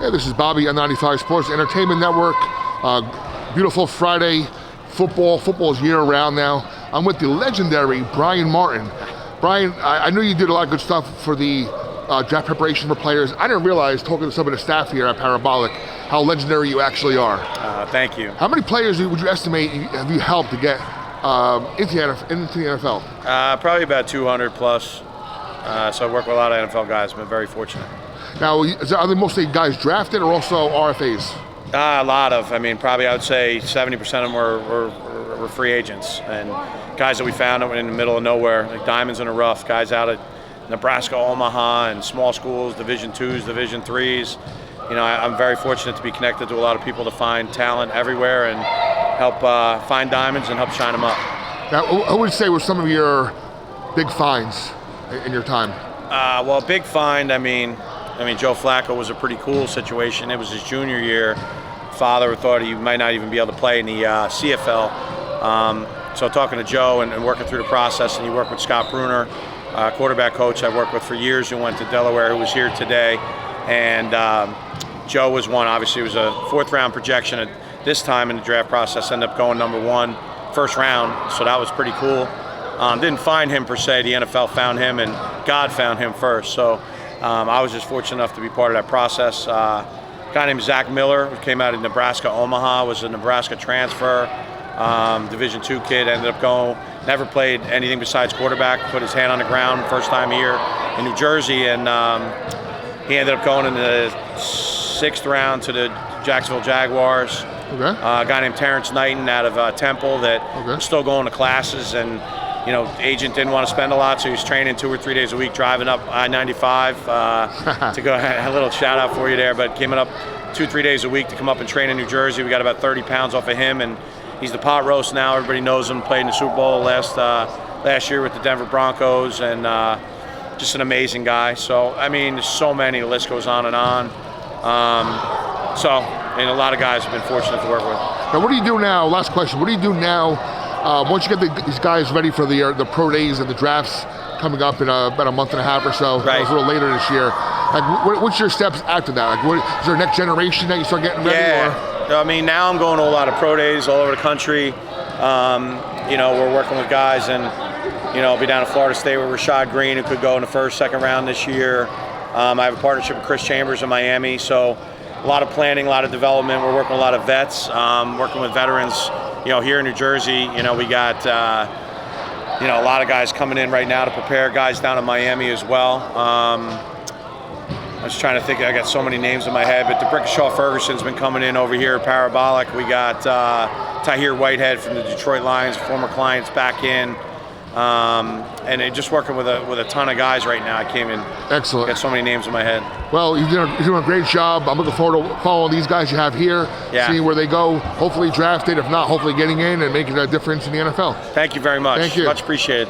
Hey, this is Bobby, I-95 Sports Entertainment Network. Beautiful Friday football. Football is year-round now. I'm with the legendary Brian Martin. Brian, I knew you did a lot of good stuff for the draft preparation for players. I didn't realize, talking to some of the staff here at Parabolic, how legendary you actually are. Thank you. How many players would you estimate have you helped to get into the NFL? Probably about 200 plus. So I work with a lot of NFL guys. I've been very fortunate. Now, are they mostly guys drafted or also RFAs? A lot of. I mean, probably I would say 70% of them were free agents and guys that we found in the middle of nowhere, like diamonds in the rough, guys out of Nebraska, Omaha, and small schools, Division IIs, Division IIIs. You know, I'm very fortunate to be connected to a lot of people to find talent everywhere and help find diamonds and help shine them up. Now, I would say were some of your big finds in your time? Well, big find, I mean, Joe Flacco was a pretty cool situation. It was his junior year. Father thought he might not even be able to play in the CFL. So talking to Joe and working through the process, and he worked with Scott Bruner, quarterback coach I've worked with for years, who went to Delaware, who was here today. And Joe was one, obviously. It was a fourth-round projection at this time in the draft process, ended up going number one, first round, so that was pretty cool. Didn't find him per se. The NFL found him, and God found him first. So I was just fortunate enough to be part of that process. A guy named Zach Miller, who came out of Nebraska, Omaha, was a Nebraska transfer, Division II kid, ended up going, never played anything besides quarterback, put his hand on the ground first time here in New Jersey, and he ended up going in the 6th round to the Jacksonville Jaguars. Okay. A guy named Terrence Knighton out of Temple that was still going to classes, and you know, agent didn't want to spend a lot, so he was training 2 or 3 days a week, driving up I-95 to go. A little shout out for you there, but came up 2 or 3 days a week to come up and train in New Jersey. We got about 30 pounds off of him, and he's the pot roast now. Everybody knows him. Played in the Super Bowl last year with the Denver Broncos, and just an amazing guy. So I mean, there's so many. The list goes on and on. And a lot of guys have been fortunate to work with. Now, what do you do now? Last question. What do you do now? Once you get these guys ready for the pro days and the drafts coming up in about a month and a half or so, right. A little later this year, like, what's your steps after that? Like, is there a next generation that you start getting ready? Yeah, or? I mean, now I'm going to a lot of pro days all over the country. You know, we're working with guys, and you know, I'll be down at Florida State with Rashad Green, who could go in the first, second round this year. I have a partnership with Chris Chambers in Miami, so a lot of planning, a lot of development. We're working with a lot of vets, working with veterans. You know, here in New Jersey, you know, we got, you know, a lot of guys coming in right now to prepare, guys down in Miami as well. I was trying to think, I got so many names in my head, but DeBrickashaw Ferguson's been coming in over here at Parabolic. We got Tahir Whitehead from the Detroit Lions, former clients, back in. And just working with a ton of guys right now. I came in. Excellent. Got so many names in my head. Well, you're doing a great job. I'm looking forward to following these guys you have here, seeing where they go. Hopefully drafted, if not, hopefully getting in and making a difference in the NFL. Thank you very much. Thank you. Much appreciated.